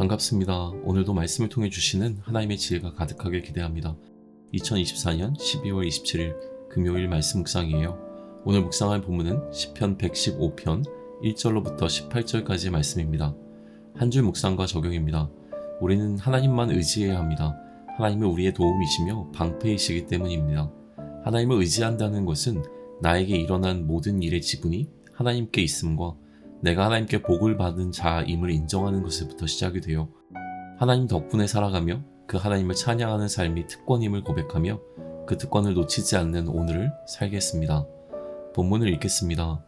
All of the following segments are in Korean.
반갑습니다. 오늘도 말씀을 통해 주시는 하나님의 지혜가 가득하게 기대합니다. 2024년 12월 27일 금요일 말씀 묵상이에요. 오늘 묵상할 본문은 시편 115편 1절로부터 18절까지의 말씀입니다. 한 줄 묵상과 적용입니다. 우리는 하나님만 의지해야 합니다. 하나님은 우리의 도움이시며 방패이시기 때문입니다. 하나님을 의지한다는 것은 나에게 일어난 모든 일의 지분이 하나님께 있음과 내가 하나님께 복을 받은 자임을 인정하는 것부터 시작이 돼요. 하나님 덕분에 살아가며 그 하나님을 찬양하는 삶이 특권임을 고백하며 그 특권을 놓치지 않는 오늘을 살겠습니다. 본문을 읽겠습니다.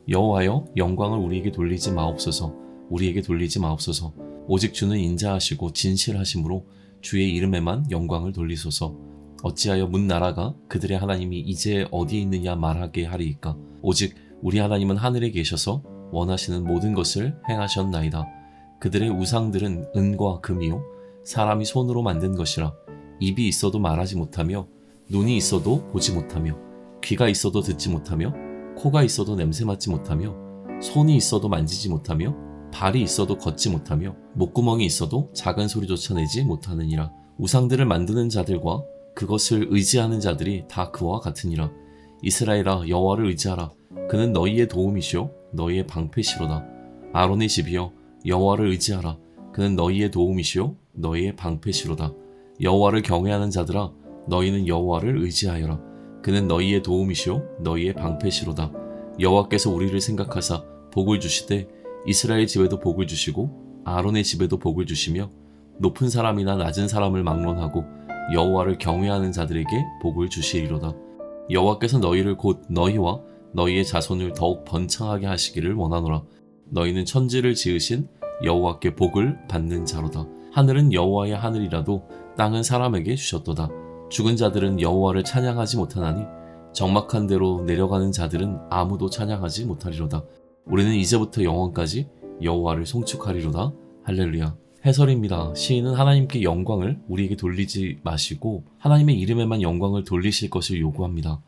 여호와여, 영광을 우리에게 돌리지 마옵소서. 우리에게 돌리지 마옵소서. 오직 주는 인자하시고 진실하심으로 주의 이름에만 영광을 돌리소서. 어찌하여 문 나라가 그들의 하나님이 이제 어디에 있느냐 말하게 하리이까. 오직 우리 하나님은 하늘에 계셔서 원하시는 모든 것을 행하셨나이다. 그들의 우상들은 은과 금이요 사람이 손으로 만든 것이라. 입이 있어도 말하지 못하며 눈이 있어도 보지 못하며 귀가 있어도 듣지 못하며 코가 있어도 냄새 맡지 못하며 손이 있어도 만지지 못하며 발이 있어도 걷지 못하며 목구멍이 있어도 작은 소리조차 내지 못하느니라. 우상들을 만드는 자들과 그것을 의지하는 자들이 다 그와 같으니라. 이스라엘아, 여호와를 의지하라. 그는 너희의 도움이시오 너희의 방패시로다. 아론의 집이여, 여호와를 의지하라. 그는 너희의 도움이시오 너희의 방패시로다. 여호와를 경외하는 자들아, 너희는 여호와를 의지하여라. 그는 너희의 도움이시오 너희의 방패시로다. 여호와께서 우리를 생각하사 복을 주시되 이스라엘 집에도 복을 주시고 아론의 집에도 복을 주시며 높은 사람이나 낮은 사람을 막론하고 여호와를 경외하는 자들에게 복을 주시리로다. 여호와께서 너희를 곧 너희와 너희의 자손을 더욱 번창하게 하시기를 원하노라. 너희는 천지를 지으신 여호와께 복을 받는 자로다. 하늘은 여호와의 하늘이라도 땅은 사람에게 주셨도다. 죽은 자들은 여호와를 찬양하지 못하나니 적막한 데로 내려가는 자들은 아무도 찬양하지 못하리로다. 우리는 이제부터 영원까지 여호와를 송축하리로다. 할렐루야. 해설입니다. 시인은 하나님께 영광을 우리에게 돌리지 마시고 하나님의 이름에만 영광을 돌리실 것을 요구합니다.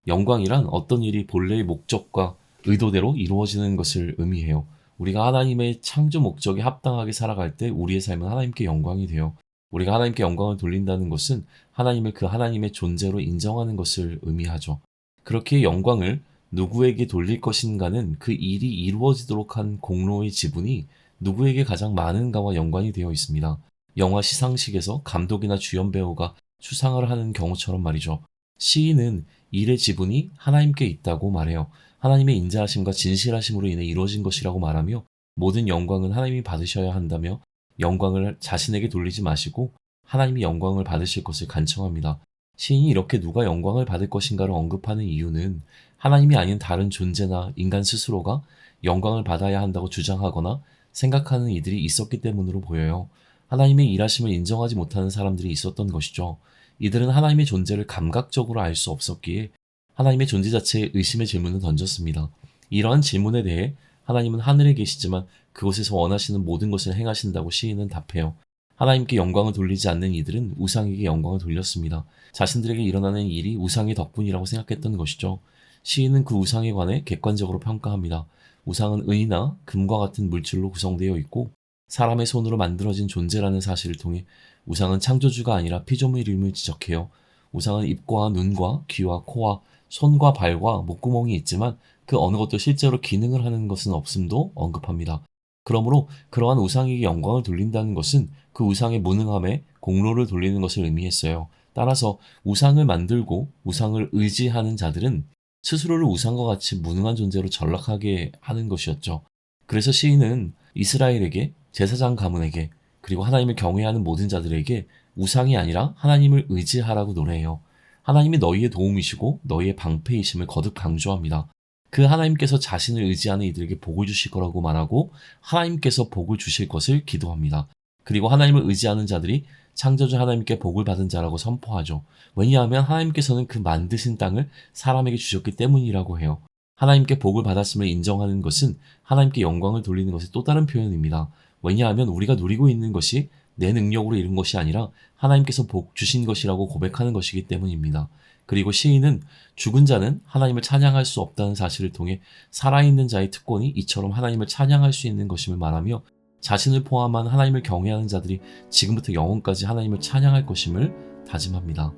영광이란 어떤 일이 본래의 목적과 의도대로 이루어지는 것을 의미해요. 우리가 하나님의 창조 목적에 합당하게 살아갈 때 우리의 삶은 하나님께 영광이 돼요. 우리가 하나님께 영광을 돌린다는 것은 하나님을 그 하나님의 존재로 인정하는 것을 의미하죠. 그렇게 영광을 누구에게 돌릴 것인가는 그 일이 이루어지도록 한 공로의 지분이 누구에게 가장 많은가와 연관이 되어 있습니다. 영화 시상식에서 감독이나 주연 배우가 수상을 하는 경우처럼 말이죠. 시인은 일의 지분이 하나님께 있다고 말해요. 하나님의 인자하심과 진실하심으로 인해 이루어진 것이라고 말하며 모든 영광은 하나님이 받으셔야 한다며 영광을 자신에게 돌리지 마시고 하나님이 영광을 받으실 것을 간청합니다. 시인이 이렇게 누가 영광을 받을 것인가를 언급하는 이유는 하나님이 아닌 다른 존재나 인간 스스로가 영광을 받아야 한다고 주장하거나 생각하는 이들이 있었기 때문으로 보여요. 하나님의 일하심을 인정하지 못하는 사람들이 있었던 것이죠. 이들은 하나님의 존재를 감각적으로 알 수 없었기에 하나님의 존재 자체에 의심의 질문을 던졌습니다. 이러한 질문에 대해 하나님은 하늘에 계시지만 그곳에서 원하시는 모든 것을 행하신다고 시인은 답해요. 하나님께 영광을 돌리지 않는 이들은 우상에게 영광을 돌렸습니다. 자신들에게 일어나는 일이 우상의 덕분이라고 생각했던 것이죠. 시인은 그 우상에 관해 객관적으로 평가합니다. 우상은 은이나 금과 같은 물질로 구성되어 있고 사람의 손으로 만들어진 존재라는 사실을 통해 우상은 창조주가 아니라 피조물임을 지적해요. 우상은 입과 눈과 귀와 코와 손과 발과 목구멍이 있지만 그 어느 것도 실제로 기능을 하는 것은 없음도 언급합니다. 그러므로 그러한 우상에게 영광을 돌린다는 것은 그 우상의 무능함에 공로를 돌리는 것을 의미했어요. 따라서 우상을 만들고 우상을 의지하는 자들은 스스로를 우상과 같이 무능한 존재로 전락하게 하는 것이었죠. 그래서 시인은 이스라엘에게, 제사장 가문에게, 그리고 하나님을 경외하는 모든 자들에게 우상이 아니라 하나님을 의지하라고 노래해요. 하나님이 너희의 도움이시고 너희의 방패이심을 거듭 강조합니다. 그 하나님께서 자신을 의지하는 이들에게 복을 주실 거라고 말하고 하나님께서 복을 주실 것을 기도합니다. 그리고 하나님을 의지하는 자들이 창조주 하나님께 복을 받은 자라고 선포하죠. 왜냐하면 하나님께서는 그 만드신 땅을 사람에게 주셨기 때문이라고 해요. 하나님께 복을 받았음을 인정하는 것은 하나님께 영광을 돌리는 것의 또 다른 표현입니다. 왜냐하면 우리가 누리고 있는 것이 내 능력으로 이룬 것이 아니라 하나님께서 복 주신 것이라고 고백하는 것이기 때문입니다. 그리고 시인은 죽은 자는 하나님을 찬양할 수 없다는 사실을 통해 살아있는 자의 특권이 이처럼 하나님을 찬양할 수 있는 것임을 말하며 자신을 포함한 하나님을 경외하는 자들이 지금부터 영원까지 하나님을 찬양할 것임을 다짐합니다.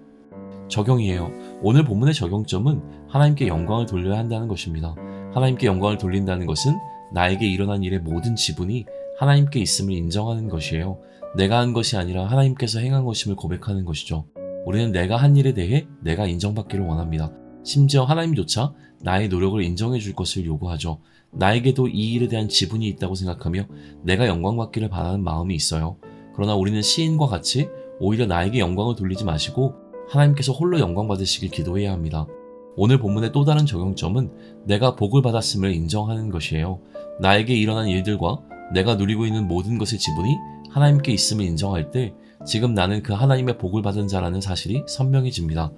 적용이에요. 오늘 본문의 적용점은 하나님께 영광을 돌려야 한다는 것입니다. 하나님께 영광을 돌린다는 것은 나에게 일어난 일의 모든 지분이 하나님께 있음을 인정하는 것이에요. 내가 한 것이 아니라 하나님께서 행한 것임을 고백하는 것이죠. 우리는 내가 한 일에 대해 내가 인정받기를 원합니다. 심지어 하나님조차 나의 노력을 인정해 줄 것을 요구하죠. 나에게도 이 일에 대한 지분이 있다고 생각하며 내가 영광받기를 바라는 마음이 있어요. 그러나 우리는 시인과 같이 오히려 나에게 영광을 돌리지 마시고 하나님께서 홀로 영광 받으시길 기도해야 합니다. 오늘 본문의 또 다른 적용점은 내가 복을 받았음을 인정하는 것이에요. 나에게 일어난 일들과 내가 누리고 있는 모든 것의 지분이 하나님께 있음을 인정할 때 지금 나는 그 하나님의 복을 받은 자라는 사실이 선명해집니다.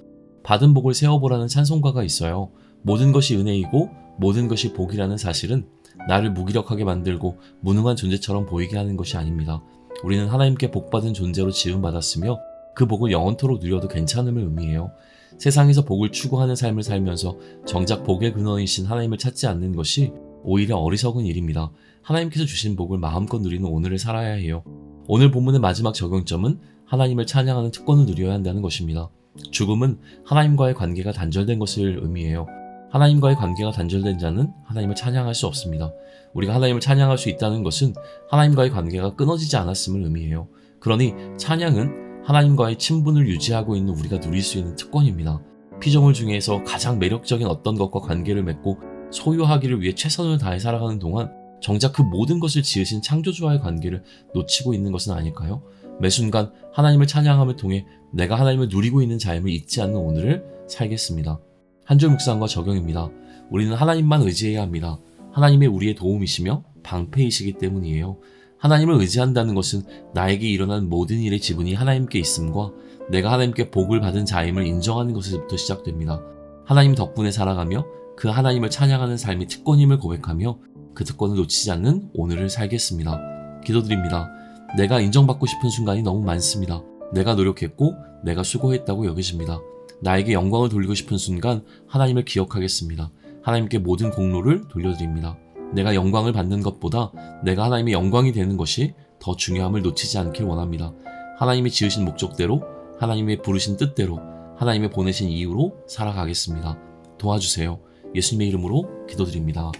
받은 복을 세어보라는 찬송가가 있어요. 모든 것이 은혜이고 모든 것이 복이라는 사실은 나를 무기력하게 만들고 무능한 존재처럼 보이게 하는 것이 아닙니다. 우리는 하나님께 복받은 존재로 지음받았으며 그 복을 영원토록 누려도 괜찮음을 의미해요. 세상에서 복을 추구하는 삶을 살면서 정작 복의 근원이신 하나님을 찾지 않는 것이 오히려 어리석은 일입니다. 하나님께서 주신 복을 마음껏 누리는 오늘을 살아야 해요. 오늘 본문의 마지막 적용점은 하나님을 찬양하는 특권을 누려야 한다는 것입니다. 죽음은 하나님과의 관계가 단절된 것을 의미해요. 하나님과의 관계가 단절된 자는 하나님을 찬양할 수 없습니다. 우리가 하나님을 찬양할 수 있다는 것은 하나님과의 관계가 끊어지지 않았음을 의미해요. 그러니 찬양은 하나님과의 친분을 유지하고 있는 우리가 누릴 수 있는 특권입니다. 피조물 중에서 가장 매력적인 어떤 것과 관계를 맺고 소유하기를 위해 최선을 다해 살아가는 동안 정작 그 모든 것을 지으신 창조주와의 관계를 놓치고 있는 것은 아닐까요? 매 순간 하나님을 찬양함을 통해 내가 하나님을 누리고 있는 자임을 잊지 않는 오늘을 살겠습니다. 한 줄 묵상과 적용입니다. 우리는 하나님만 의지해야 합니다. 하나님의 우리의 도움이시며 방패이시기 때문이에요. 하나님을 의지한다는 것은 나에게 일어난 모든 일의 지분이 하나님께 있음과 내가 하나님께 복을 받은 자임을 인정하는 것에서부터 시작됩니다. 하나님 덕분에 살아가며 그 하나님을 찬양하는 삶이 특권임을 고백하며 그 특권을 놓치지 않는 오늘을 살겠습니다. 기도드립니다. 내가 인정받고 싶은 순간이 너무 많습니다. 내가 노력했고 내가 수고했다고 여겨집니다. 나에게 영광을 돌리고 싶은 순간 하나님을 기억하겠습니다. 하나님께 모든 공로를 돌려드립니다. 내가 영광을 받는 것보다 내가 하나님의 영광이 되는 것이 더 중요함을 놓치지 않길 원합니다. 하나님이 지으신 목적대로, 하나님의 부르신 뜻대로, 하나님의 보내신 이유로 살아가겠습니다. 도와주세요. 예수님의 이름으로 기도드립니다.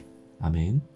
아멘.